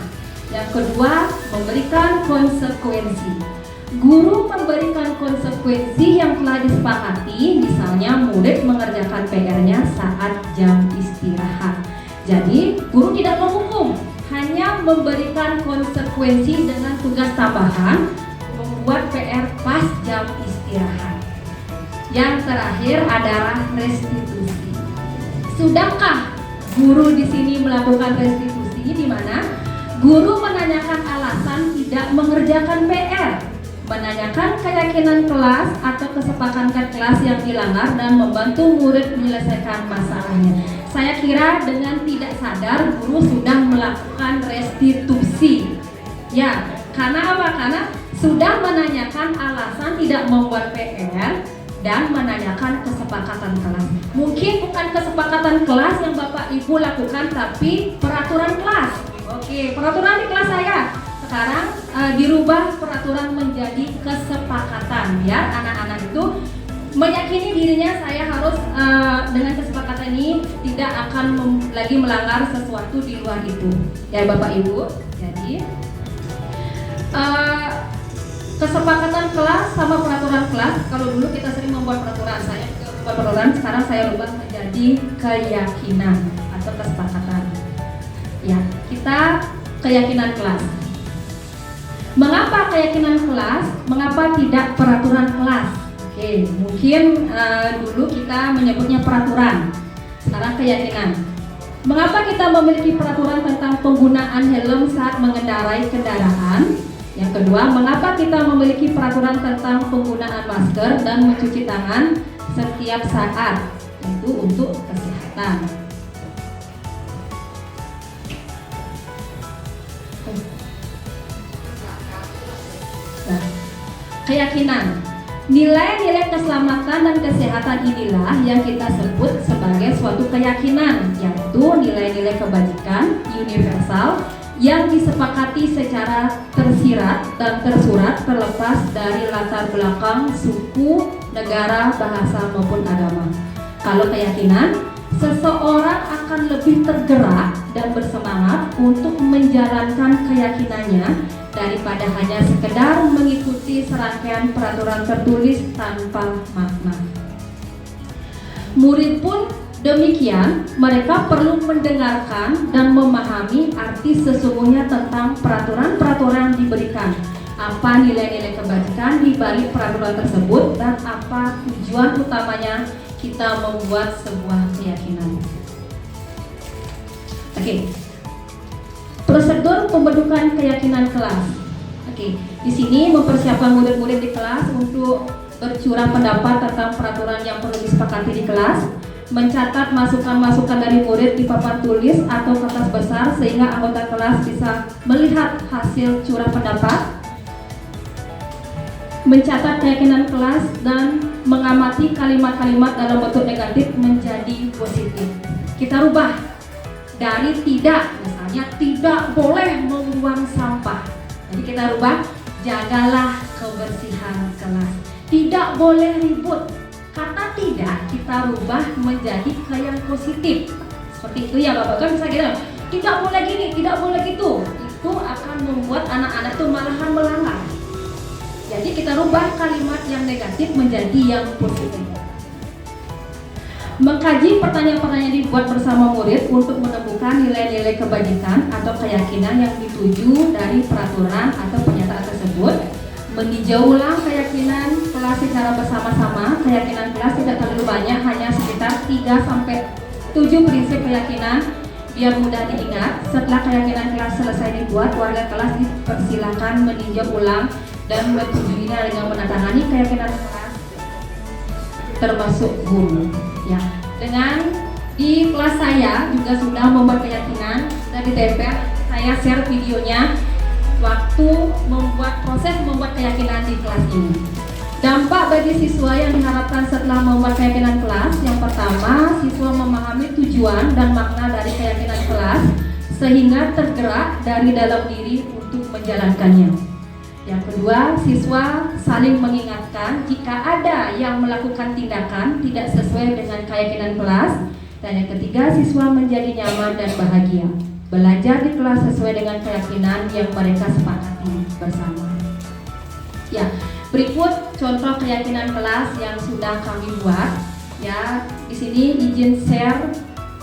Yang kedua, memberikan konsekuensi. Guru memberikan konsekuensi yang telah disepakati, misalnya murid mengerjakan PR-nya saat jam istirahat. Jadi, guru tidak menghukum, hanya memberikan konsekuensi dengan tugas tambahan membuat PR pas jam istirahat. Yang terakhir adalah restitusi. Sudahkah guru di sini melakukan restitusi, di mana guru menanyakan alasan tidak mengerjakan PR, menanyakan keyakinan kelas atau kesepakatan kelas yang dilanggar dan membantu murid menyelesaikan masalahnya. Saya kira dengan tidak sadar guru sudah melakukan restitusi. Ya, karena apa? Karena sudah menanyakan alasan tidak membuat PR dan menanyakan kesepakatan kelas. Mungkin bukan kesepakatan kelas yang Bapak Ibu lakukan, tapi peraturan kelas. Oke, peraturan di kelas saya sekarang dirubah peraturan menjadi kesepakatan, ya. Anak-anak itu meyakini dirinya saya harus dengan kesepakatan ini tidak akan lagi melanggar sesuatu di luar itu, ya Bapak Ibu. Jadi kesepakatan kelas sama peraturan kelas. Kalau dulu kita sering membuat peraturan, saya membuat peraturan, sekarang saya rubah menjadi keyakinan atau kesepakatan. Ya, kita keyakinan kelas. Mengapa keyakinan kelas? Mengapa tidak peraturan kelas? Oke, mungkin dulu kita menyebutnya peraturan, sekarang keyakinan. Mengapa kita memiliki peraturan tentang penggunaan helm saat mengendarai kendaraan? Yang kedua, mengapa kita memiliki peraturan tentang penggunaan masker dan mencuci tangan setiap saat? Itu untuk kesehatan. Nah, keyakinan. Nilai-nilai keselamatan dan kesehatan inilah yang kita sebut sebagai suatu keyakinan, yaitu nilai-nilai kebajikan universal yang disepakati secara tersirat dan tersurat terlepas dari latar belakang suku, negara, bahasa maupun agama. Kalau keyakinan, seseorang akan lebih tergerak dan bersemangat untuk menjalankan keyakinannya daripada hanya sekedar mengikuti serangkaian peraturan tertulis tanpa makna. Murid pun demikian, mereka perlu mendengarkan dan memahami arti sesungguhnya tentang peraturan-peraturan yang diberikan, apa nilai-nilai kebajikan di balik peraturan tersebut, dan apa tujuan utamanya kita membuat sebuah keyakinan. Oke. Prosedur pembentukan keyakinan kelas. Oke, di sini mempersiapkan murid-murid di kelas untuk bercurah pendapat tentang peraturan yang perlu disepakati di kelas, mencatat masukan-masukan dari murid di papan tulis atau kertas besar sehingga anggota kelas bisa melihat hasil curah pendapat, mencatat keyakinan kelas dan mengamati kalimat-kalimat dalam bentuk negatif menjadi positif. Kita rubah dari tidak, misalnya tidak boleh membuang sampah. Jadi kita rubah, jagalah kebersihan kelas. Tidak boleh ribut. Kata tidak kita rubah menjadi ke yang positif. Seperti itu ya Bapak, kan bisa gitu. Tidak boleh gini, tidak boleh gitu. Itu akan membuat anak-anak itu malahan melanggar. Jadi kita rubah kalimat yang negatif menjadi yang positif. Mengkaji pertanyaan-pertanyaan dibuat bersama murid untuk menemukan nilai-nilai kebajikan atau keyakinan yang dituju dari peraturan atau pernyataan tersebut. Meninjau ulang keyakinan kelas secara bersama-sama. Keyakinan kelas tidak terlalu banyak, hanya sekitar 3-7 prinsip keyakinan biar mudah diingat. Setelah keyakinan kelas selesai dibuat, warga kelas dipersilakan meninjau ulang dan menyetujuinya dengan menandatangani keyakinan kelas termasuk guru. Ya, dengan di kelas saya juga sudah membuat keyakinan dan ditempel. Saya share videonya waktu proses membuat keyakinan di kelas ini. Dampak bagi siswa yang diharapkan setelah membuat keyakinan kelas. Yang pertama, siswa memahami tujuan dan makna dari keyakinan kelas sehingga tergerak dari dalam diri untuk menjalankannya. Yang kedua, siswa saling mengingatkan jika ada yang melakukan tindakan tidak sesuai dengan keyakinan kelas. Dan yang ketiga, siswa menjadi nyaman dan bahagia. Belajar di kelas sesuai dengan keyakinan yang mereka sepakati bersama. Ya, berikut contoh keyakinan kelas yang sudah kami buat. Ya, di sini izin share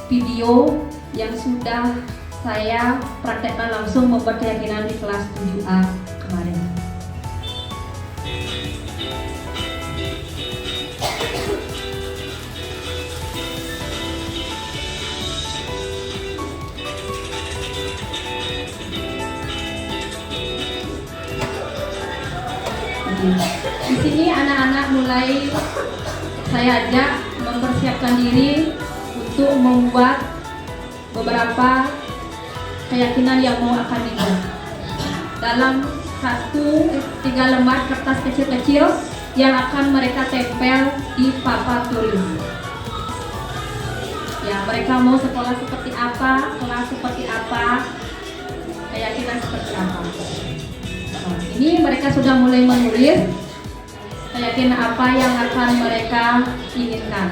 video yang sudah saya praktekkan langsung membuat keyakinan di kelas 7A kemarin. Di sini anak-anak mulai saya ajak mempersiapkan diri untuk membuat beberapa keyakinan yang mau akan dibuat dalam 3 lembar kertas kecil-kecil yang akan mereka tempel di papan tulis. Ya, mereka mau sekolah seperti apa, kelas seperti apa, keyakinan seperti apa. Ini mereka sudah mulai menulis keyakinan apa yang akan mereka inginkan.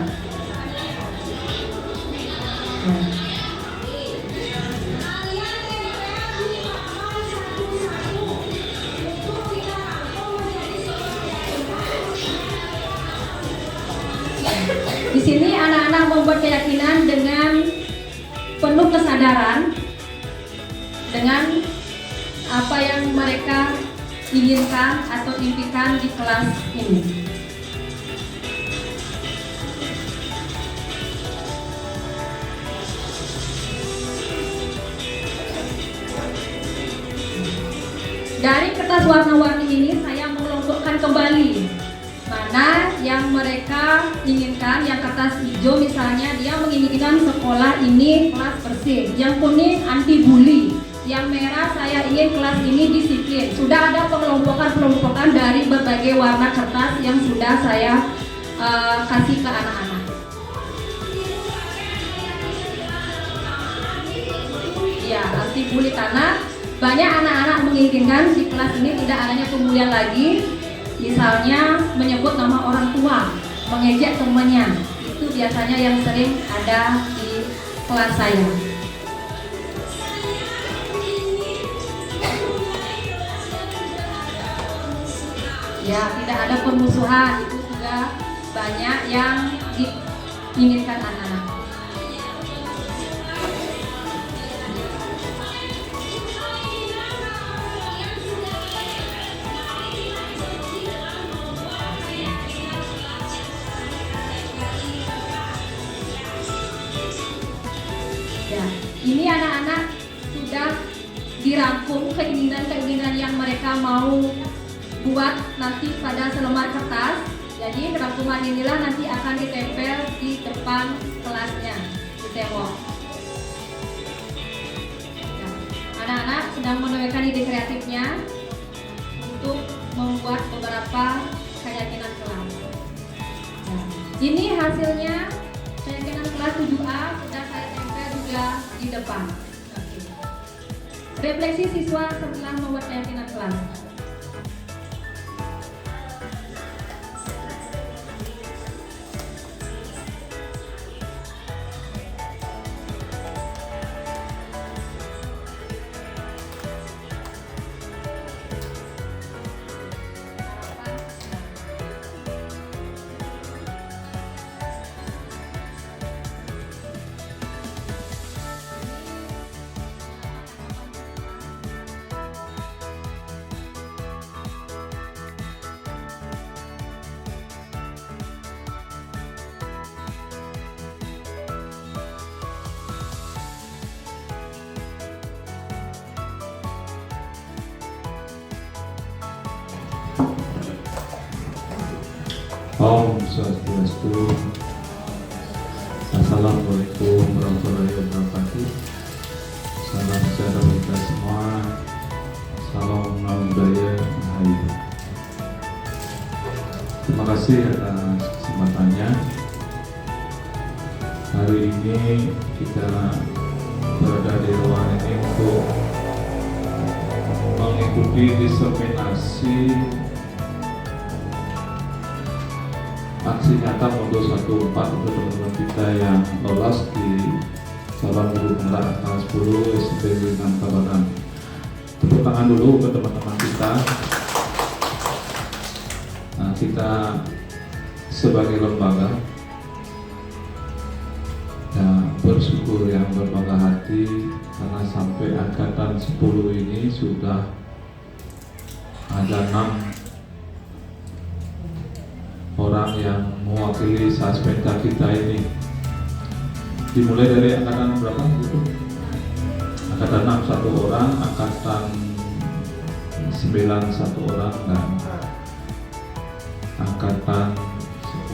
Di sini anak-anak membuat keyakinan dengan penuh kesadaran dengan apa yang mereka inginkan atau impikan di kelas ini. Dari kertas warna-warni ini saya mengelompokkan kembali mana yang mereka inginkan. Yang kertas hijau misalnya dia menginginkan sekolah ini kelas bersih, yang kuning anti bully, yang merah saya ingin kelas ini disiplin. Sudah ada pengelompokan dari berbagai warna kertas yang sudah saya kasih ke anak-anak. Ya, anti bully tanah. Banyak anak-anak menginginkan di kelas ini tidak adanya pembulian lagi. Misalnya menyebut nama orang tua, mengejek temannya. Itu biasanya yang sering ada di kelas saya. Ya, tidak ada permusuhan, itu juga banyak yang diinginkan anak-anak. Ya, ini anak-anak sudah dirangkum keinginan-keinginan yang mereka mau buat nanti pada selembar kertas. Jadi rangkuman inilah nanti akan ditempel di depan kelasnya, di tembok. Ya, anak-anak sedang menemukan ide kreatifnya untuk membuat beberapa keyakinan kelas. Ya, ini hasilnya keyakinan kelas 7A sudah saya tempel juga di depan. Oke. Refleksi siswa setelah membuat keyakinan kelas. Om Swastiastu. Assalamualaikum warahmatullahi wabarakatuh. Salam sejahtera bagi kita semua. Salam budaya Rahayu. Terima kasih atas kesempatannya. Hari ini kita berada di ruangan ini untuk mengikuti diseminasi aksi nyata Modo 14 untuk teman-teman kita yang lolos di calon guru penggerak kelas 10 SMP Wilangan Tabanan. Tepuk tangan dulu ke teman-teman kita. Nah, kita sebagai lembaga ya bersyukur yang berbangga hati karena sampai angkatan 10 ini sudah ada 6 orang yang mewakili Saspenta kita ini. Dimulai dari angkatan berapa? Angkatan 6 1 orang, angkatan 9 1 orang, dan angkatan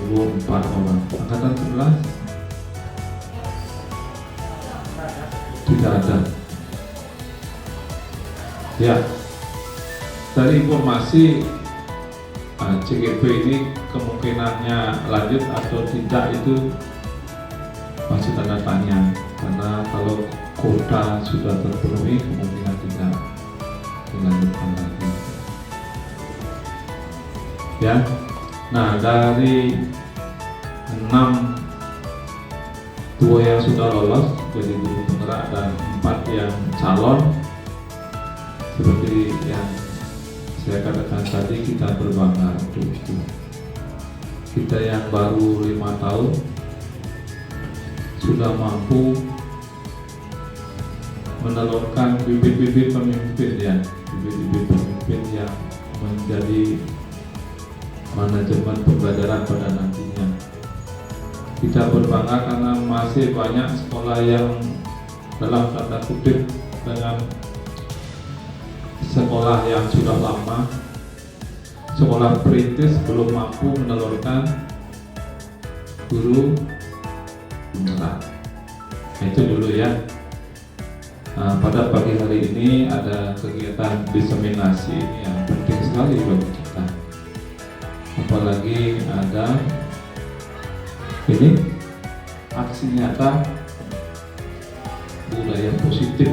10 4 orang. Angkatan 11 tidak ada. Ya, dari informasi CGP ini kemungkinannya lanjut atau tidak itu masih tanda tanya, karena kalau kuota sudah terpenuhi kemungkinan tidak dilanjutkan lagi. Ya, nah dari 6 2 yang sudah lolos jadi guru penggerak dan 4 yang calon, seperti yang saya katakan tadi, kita berbangga untuk itu. Kita yang baru 5 tahun sudah mampu menelurkan bibit-bibit pemimpin, ya, bibit-bibit pemimpin yang menjadi manajemen pembelajaran pada nantinya. Kita berbangga karena masih banyak sekolah yang dalam tanda kutip dengan sekolah yang sudah lama, sekolah perintis belum mampu menelurkan guru penggerak. Nah, itu dulu ya. Nah, pada pagi hari ini ada kegiatan diseminasi ini yang penting sekali bagi kita. Apalagi ada ini aksi nyata budaya positif.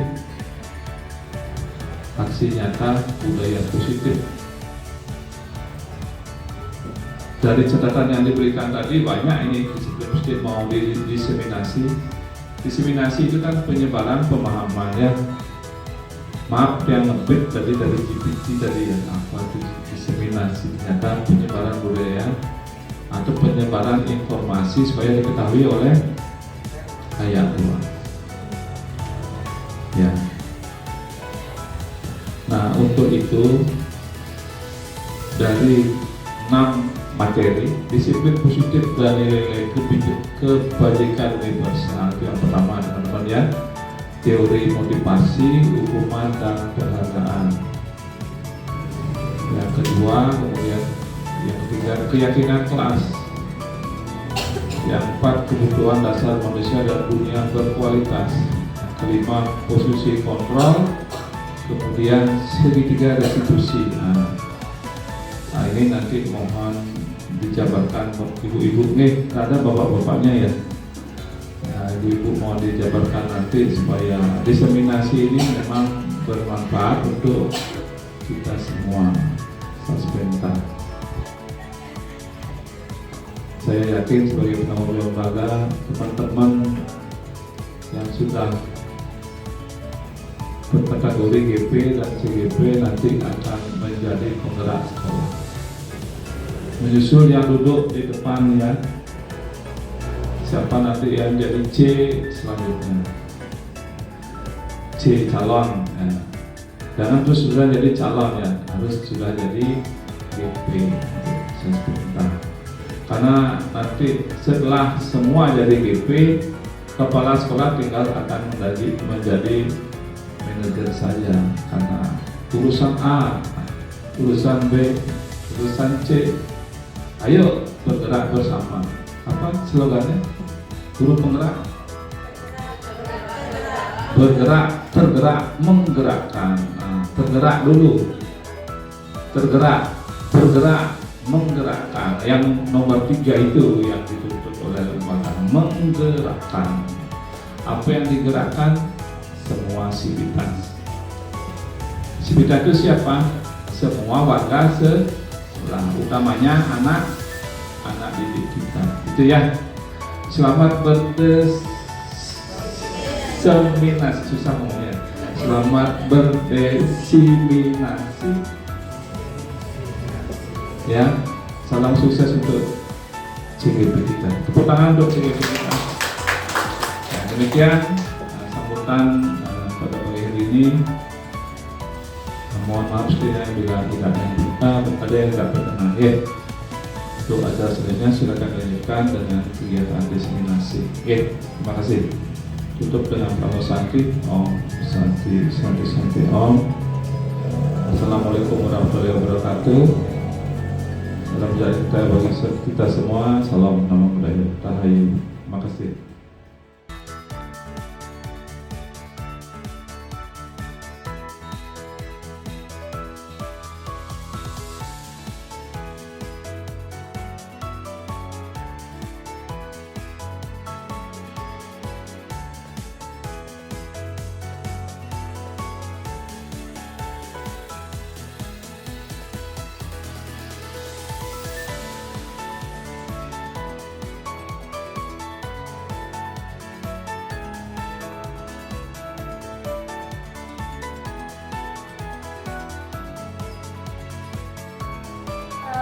Aksi nyata budaya positif. dari catatan yang diberikan tadi banyak ini disiplin positif mau diseminasi. Diseminasi itu kan penyebaran pemahaman ya. Maaf yang ngebit tadi dari GPT tadi ya, apa itu diseminasi, ternyata penyebaran budaya atau penyebaran informasi supaya diketahui oleh khalayak luas. Ya. Nah untuk itu dari 6 materi disiplin positif dan nilai kebajikan universal itu yang pertama teman-teman ya, teori motivasi, hukuman dan penghargaan. Yang kedua kemudian yang ketiga keyakinan kelas. Yang keempat kebutuhan dasar manusia dan dunia berkualitas. Yang kelima posisi kontrol, kemudian segitiga restitusi. Nah ini nanti mohon dijabarkan ibu-ibu nih, ada bapak-bapaknya ya. Nah, ibu-ibu mohon dijabarkan nanti supaya diseminasi ini memang bermanfaat untuk kita semua. Sebentar. Saya yakin sebagai penanggung lembaga, teman-teman yang sudah berkategori GP dan CGP nanti akan menjadi penggerak sekolah. Menyusul yang duduk di depan ya, siapa nanti yang jadi C selanjutnya, C calon ya. Jangan terus sudah jadi calon ya, harus sudah jadi GP sebentar. Karena nanti setelah semua jadi GP, kepala sekolah tinggal akan menjadi manajer saja. Karena urusan A, urusan B, urusan C, ayo bergerak bersama. Apa slogannya? Guru penggerak? Bergerak, tergerak, menggerakkan. Nah, tergerak dulu. Tergerak, bergerak, menggerakkan. Yang nomor 3 itu yang dituntut oleh lembaga, menggerakkan. Apa yang digerakkan? Semua sivitas. Sivitas itu siapa? Semua warga sekolah, utamanya anak didik kita. Itu ya. Selamat berdeseminasi, susah ngomongnya. Selamat berdeseminasi. Ya, salam sukses untuk CGP kita. Tepuk tangan untuk CGP kita. Ya, demikian sambutan pada pagi hari ini. Mohon maaf sekiranya bila tidak ada yang tidak berkenan. Untuk acara selanjutnya silakan lanjutkan dengan kegiatan diseminasi. Terima kasih. Tutup dengan pramu santi. Om santi santi santi Om. Assalamualaikum warahmatullahi wabarakatuh. Salam sejahtera bagi kita semua. Salam nama budaya Rahayu. Terima kasih.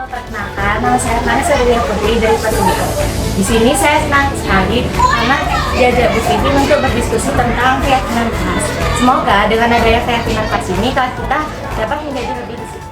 Perkenalkan, nama saya Maria Putri dari Patuniko. Di sini saya senang sekali karena diajak Bu Vivi untuk berdiskusi tentang keyakinan kelas. Semoga dengan adanya keyakinan kelas ini, kelas kita dapat menjadi lebih disiplin.